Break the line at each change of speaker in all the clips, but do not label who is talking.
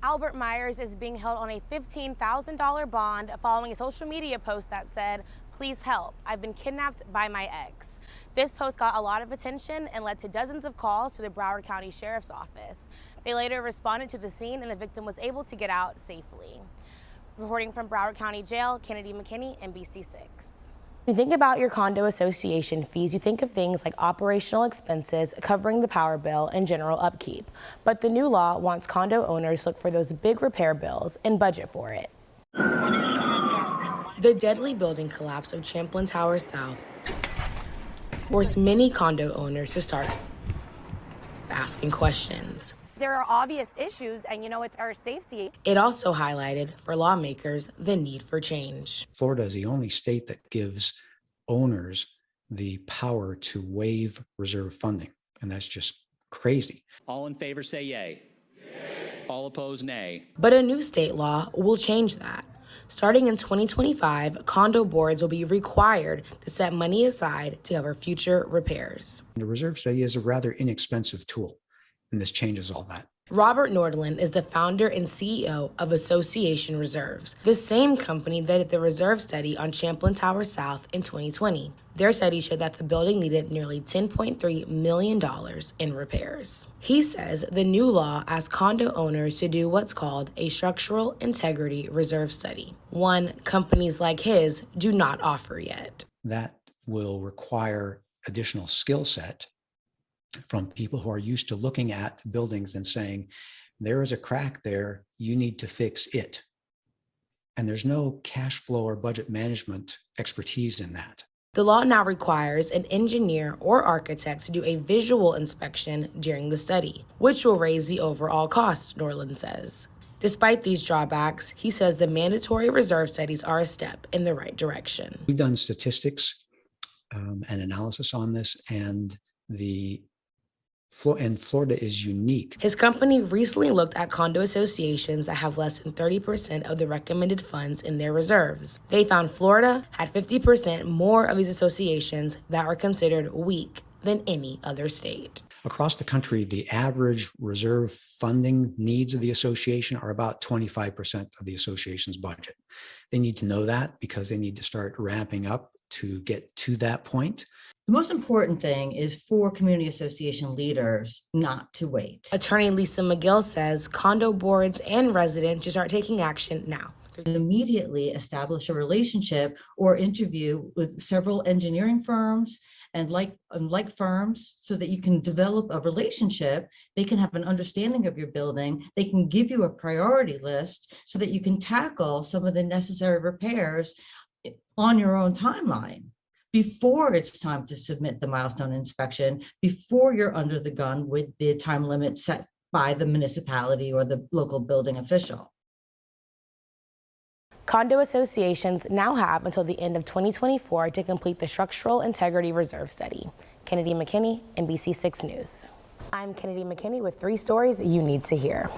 Albert Myers is being held on a $15,000 bond following a social media post that said, "Please help, I've been kidnapped by my ex." This post got a lot of attention and led to dozens of calls to the Broward County Sheriff's Office. They later responded to the scene and the victim was able to get out safely. Reporting from Broward County Jail, Kennedy McKinney, NBC6. When you think about your condo association fees, you think of things like operational expenses, covering the power bill, and general upkeep. But the new law wants condo owners to look for those big repair bills and budget for it. The deadly building collapse of Champlain Towers South forced many condo owners to start asking questions.
There are obvious issues, and it's our safety.
It also highlighted for lawmakers the need for change.
Florida is the only state that gives owners the power to waive reserve funding, and that's just crazy.
All in favor say yay. Yay. All opposed, nay.
But a new state law will change that. Starting in 2025, condo boards will be required to set money aside to cover future repairs.
The reserve study is a rather inexpensive tool, and this changes all that.
Robert Nordland is the founder and CEO of Association Reserves, the same company that did the reserve study on Champlain Tower South in 2020. Their study showed that the building needed nearly $10.3 million in repairs. He says the new law asks condo owners to do what's called a structural integrity reserve study, one companies like his do not offer yet.
That will require additional skill set from people who are used to looking at buildings and saying, there is a crack there, you need to fix it. And there's no cash flow or budget management expertise in that.
The law now requires an engineer or architect to do a visual inspection during the study, which will raise the overall cost, Norland says. Despite these drawbacks, he says the mandatory reserve studies are a step in the right direction.
We've done statistics and analysis on this, and Florida is unique.
His company recently looked at condo associations that have less than 30% of the recommended funds in their reserves. They found Florida had 50% more of these associations that are considered weak than any other state.
Across the country, the average reserve funding needs of the association are about 25% of the association's budget. They need to know that because they need to start ramping up to get to that point.
The most important thing is for community association leaders not to wait.
Attorney Lisa McGill says condo boards and residents should start taking action now.
Immediately establish a relationship or interview with several engineering firms and like firms so that you can develop a relationship. They can have an understanding of your building. They can give you a priority list so that you can tackle some of the necessary repairs on your own timeline before it's time to submit the milestone inspection, before you're under the gun with the time limit set by the municipality or the local building official.
Condo associations now have until the end of 2024 to complete the Structural Integrity Reserve Study. Kennedy McKinney, NBC6 News. I'm Kennedy McKinney with 3 stories you need to hear.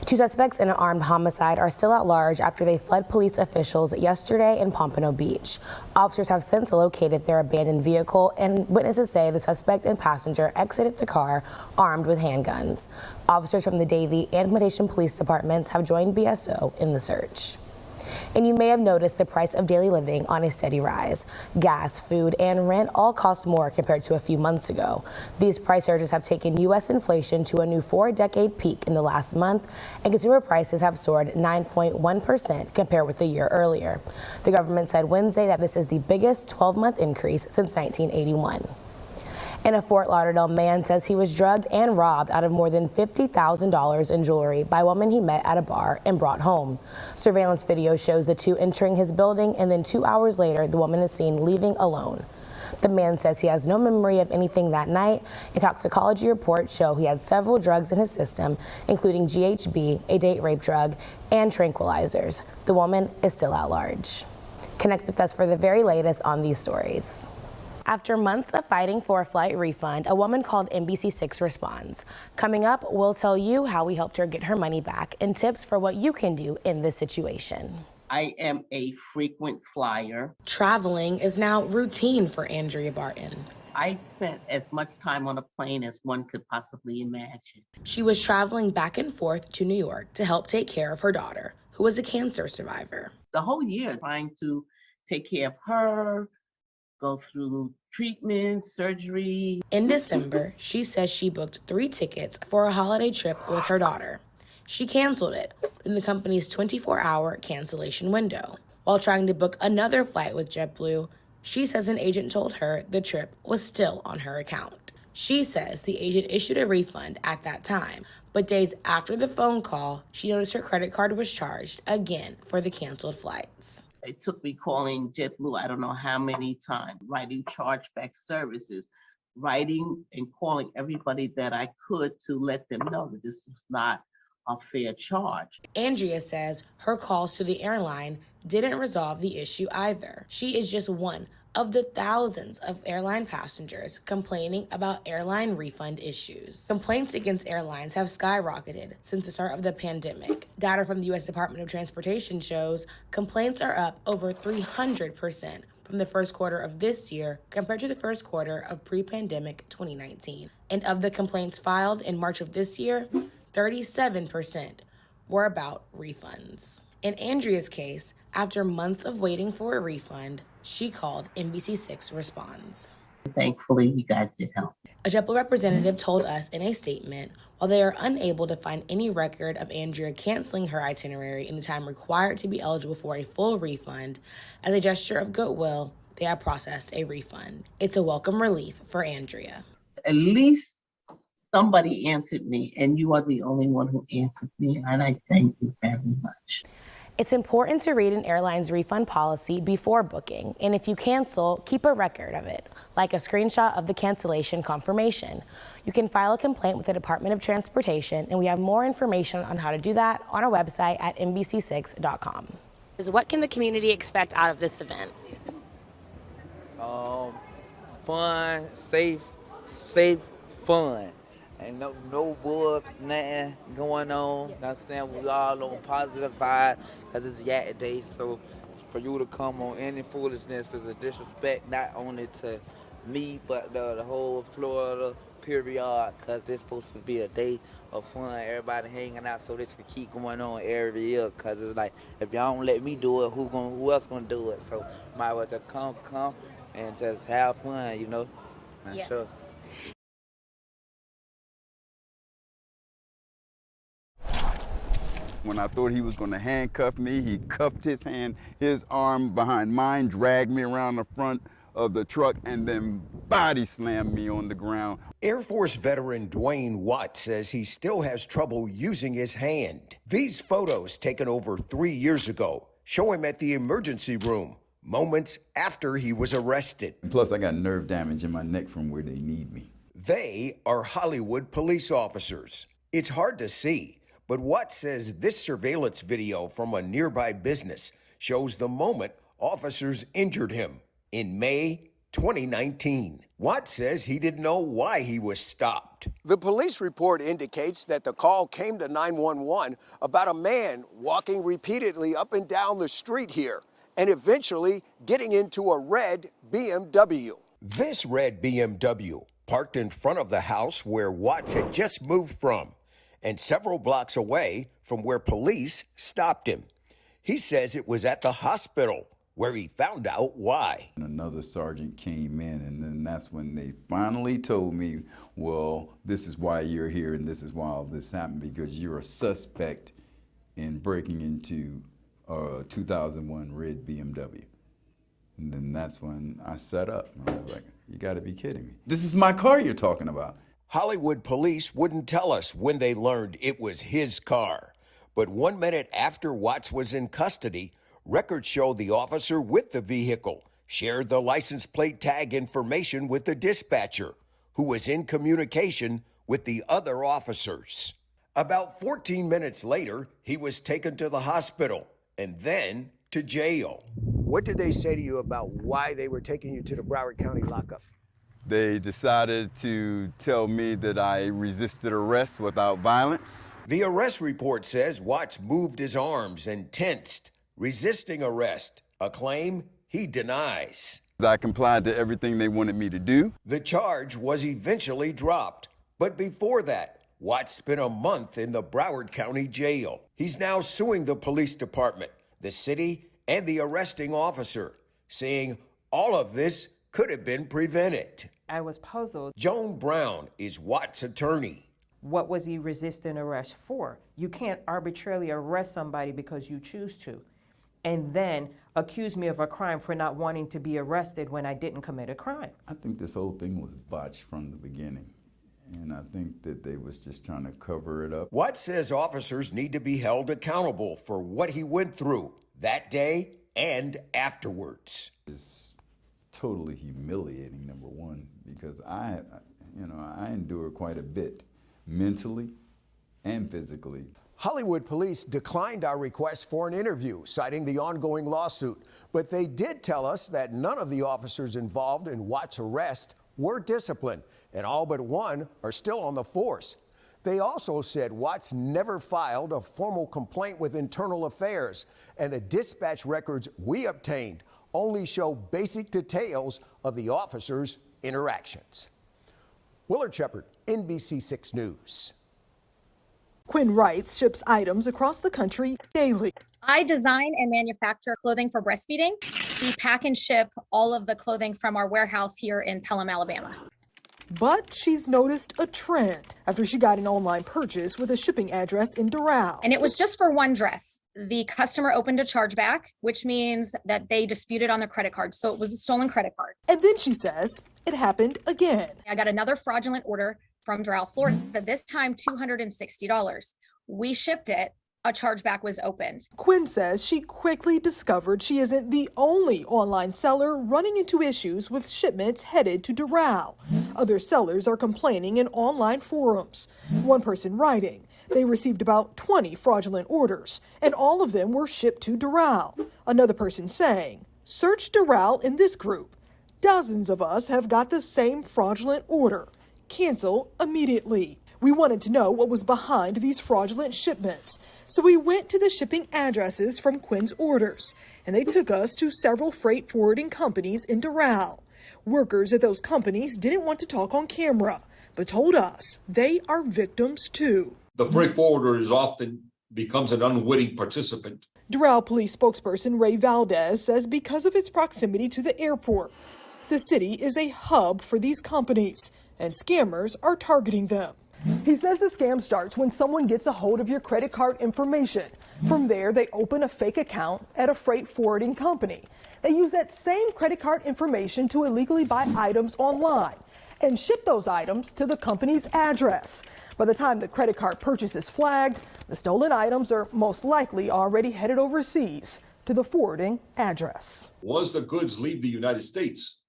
2 suspects in an armed homicide are still at large after they fled police officials yesterday in Pompano Beach. Officers have since located their abandoned vehicle, and witnesses say the suspect and passenger exited the car armed with handguns. Officers from the Davie and Plantation Police Departments have joined BSO in the search. And you may have noticed the price of daily living on a steady rise. Gas, food, and rent all cost more compared to a few months ago. These price surges have taken U.S. inflation to a new 4-decade peak in the last month, and consumer prices have soared 9.1% compared with the year earlier. The government said Wednesday that this is the biggest 12-month increase since 1981. And a Fort Lauderdale man says he was drugged and robbed out of more than $50,000 in jewelry by a woman he met at a bar and brought home. Surveillance video shows the two entering his building, and then 2 hours later, the woman is seen leaving alone. The man says he has no memory of anything that night, and toxicology reports show he had several drugs in his system, including GHB, a date rape drug, and tranquilizers. The woman is still at large. Connect with us for the very latest on these stories. After months of fighting for a flight refund, a woman called NBC6 responds. Coming up, we'll tell you how we helped her get her money back and tips for what you can do in this situation.
I am a frequent flyer.
Traveling is now routine for Andrea Barton.
I spent as much time on a plane as one could possibly imagine.
She was traveling back and forth to New York to help take care of her daughter, who was a cancer survivor.
The whole year trying to take care of her, go through treatment, surgery.
In December, she says she booked 3 tickets for a holiday trip with her daughter. She canceled it in the company's 24-hour cancellation window. While trying to book another flight with JetBlue, she says an agent told her the trip was still on her account. She says the agent issued a refund at that time, but days after the phone call, she noticed her credit card was charged again for the canceled flights.
It took me calling JetBlue, I don't know how many times, writing chargeback services, writing and calling everybody that I could to let them know that this was not a fair charge.
Andrea says her calls to the airline didn't resolve the issue either. She is just one of the thousands of airline passengers complaining about airline refund issues. Complaints against airlines have skyrocketed since the start of the pandemic. Data from the U.S. Department of Transportation shows complaints are up over 300% from the first quarter of this year compared to the first quarter of pre-pandemic 2019. And of the complaints filed in March of this year, 37% were about refunds. In Andrea's case, after months of waiting for a refund, she called NBC6 Responds.
Thankfully, you guys did help.
A JetBlue representative told us in a statement, while they are unable to find any record of Andrea canceling her itinerary in the time required to be eligible for a full refund, as a gesture of goodwill, they have processed a refund. It's a welcome relief for Andrea.
At least somebody answered me, and you are the only one who answered me, and I thank you very much.
It's important to read an airline's refund policy before booking, and if you cancel, keep a record of it, like a screenshot of the cancellation confirmation. You can file a complaint with the Department of Transportation, and we have more information on how to do that on our website at NBC6.com. What can the community expect out of this event?
Fun, safe fun. Ain't no bull, nothing going on. I'm saying we all on positive vibe because it's Yak Day. So for you to come on any foolishness is a disrespect, not only to me, but the whole Florida period, because this supposed to be a day of fun, everybody hanging out so this can keep going on every year. Because it's like, if y'all don't let me do it, who else gonna do it? So might as well just come and just have fun, you know?
Yeah.
Sure.
When I thought he was going to handcuff me, he cuffed his arm behind mine, dragged me around the front of the truck, and then body slammed me on the ground.
Air Force veteran Dwayne Watt says he still has trouble using his hand. These photos taken over 3 years ago show him at the emergency room, moments after he was arrested.
Plus, I got nerve damage in my neck from where they need me.
They are Hollywood police officers. It's hard to see, but Watt says this surveillance video from a nearby business shows the moment officers injured him in May 2019. Watt says he didn't know why he was stopped.
The police report indicates that the call came to 911 about a man walking repeatedly up and down the street here and eventually getting into a red BMW.
This red BMW parked in front of the house where Watts had just moved from, and several blocks away from where police stopped him. He says it was at the hospital where he found out why.
Another sergeant came in, and then that's when they finally told me, well, this is why you're here and this is why all this happened, because you're a suspect in breaking into a 2001 red BMW. And then that's when I set up. I was like, you gotta be kidding me. This is my car you're talking about.
Hollywood police wouldn't tell us when they learned it was his car. But 1 minute after Watts was in custody, records show the officer with the vehicle shared the license plate tag information with the dispatcher, who was in communication with the other officers. About 14 minutes later, he was taken to the hospital and then to jail.
What did they say to you about why they were taking you to the Broward County lockup?
They decided to tell me that I resisted arrest without violence.
The arrest report says Watts moved his arms and tensed, resisting arrest, a claim he denies.
I complied to everything they wanted me to do.
The charge was eventually dropped. But before that, Watts spent a month in the Broward County Jail. He's now suing the police department, the city, and the arresting officer, saying all of this could have been prevented.
I was puzzled.
Joan Brown is Watts' attorney.
What was he resisting arrest for? You can't arbitrarily arrest somebody because you choose to, and then accuse me of a crime for not wanting to be arrested when I didn't commit a crime.
I think this whole thing was botched from the beginning, and I think that they was just trying to cover it up.
Watts says officers need to be held accountable for what he went through that day and afterwards.
It's totally humiliating, number one, because I endured quite a bit, mentally and physically.
Hollywood police declined our request for an interview, citing the ongoing lawsuit. But they did tell us that none of the officers involved in Watts' arrest were disciplined, and all but one are still on the force. They also said Watts never filed a formal complaint with Internal Affairs, and the dispatch records we obtained only show basic details of the officers' interactions. Willard Shepard, NBC6 News.
Quinn Wrights ships items across the country daily.
I design and manufacture clothing for breastfeeding. We pack and ship all of the clothing from our warehouse here in Pelham, Alabama.
But she's noticed a trend after she got an online purchase with a shipping address in Doral.
And it was just for one dress. The customer opened a chargeback, which means that they disputed on their credit card. So it was a stolen credit card.
And then she says it happened again.
I got another fraudulent order from Doral, Florida, this time $260. We shipped it. A chargeback was opened.
Quinn says she quickly discovered she isn't the only online seller running into issues with shipments headed to Doral. Other sellers are complaining in online forums. One person writing, they received about 20 fraudulent orders, and all of them were shipped to Doral. Another person saying, search Doral in this group. Dozens of us have got the same fraudulent order. Cancel immediately. We wanted to know what was behind these fraudulent shipments, so we went to the shipping addresses from Quinn's orders, and they took us to several freight forwarding companies in Doral. Workers at those companies didn't want to talk on camera, but told us they are victims too.
The freight forwarder often becomes an unwitting participant.
Doral police spokesperson Ray Valdez says because of its proximity to the airport, the city is a hub for these companies, and scammers are targeting them. He says the scam starts when someone gets a hold of your credit card information. From there, they open a fake account at a freight forwarding company. They use that same credit card information to illegally buy items online and ship those items to the company's address. By the time the credit card purchase is flagged, the stolen items are most likely already headed overseas to the forwarding address.
Once the goods leave the United States,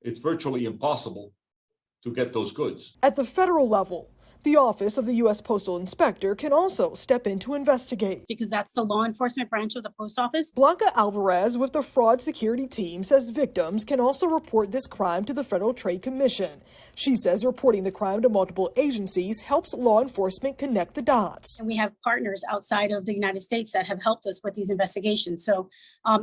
it's virtually impossible to get those goods.
At the federal level, the Office of the U.S. Postal Inspector can also step in to investigate.
Because that's the law enforcement branch of the post office.
Blanca Alvarez with the fraud security team says victims can also report this crime to the Federal Trade Commission. She says reporting the crime to multiple agencies helps law enforcement connect the dots.
And we have partners outside of the United States that have helped us with these investigations. So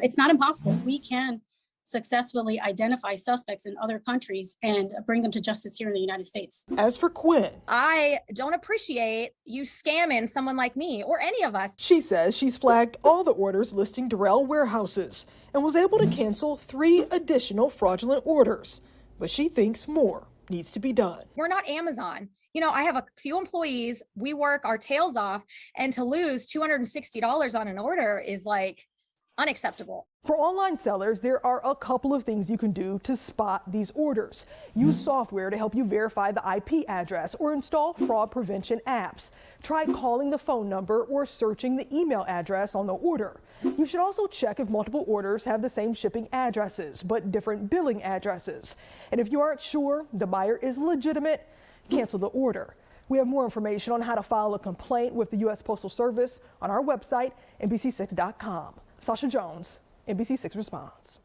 it's not impossible. We can successfully identify suspects in other countries and bring them to justice here in the United States.
As for Quinn,
I don't appreciate you scamming someone like me or any of us.
She says she's flagged all the orders listing Doral warehouses and was able to cancel 3 additional fraudulent orders. But she thinks more needs to be done.
We're not Amazon. You know, I have a few employees. We work our tails off, and to lose $260 on an order is like unacceptable.
For online sellers, there are a couple of things you can do to spot these orders. Use software to help you verify the IP address or install fraud prevention apps. Try calling the phone number or searching the email address on the order. You should also check if multiple orders have the same shipping addresses but different billing addresses. And if you aren't sure the buyer is legitimate, cancel the order. We have more information on how to file a complaint with the U.S. Postal Service on our website, NBC6.com. Sasha Jones, NBC6 Responds.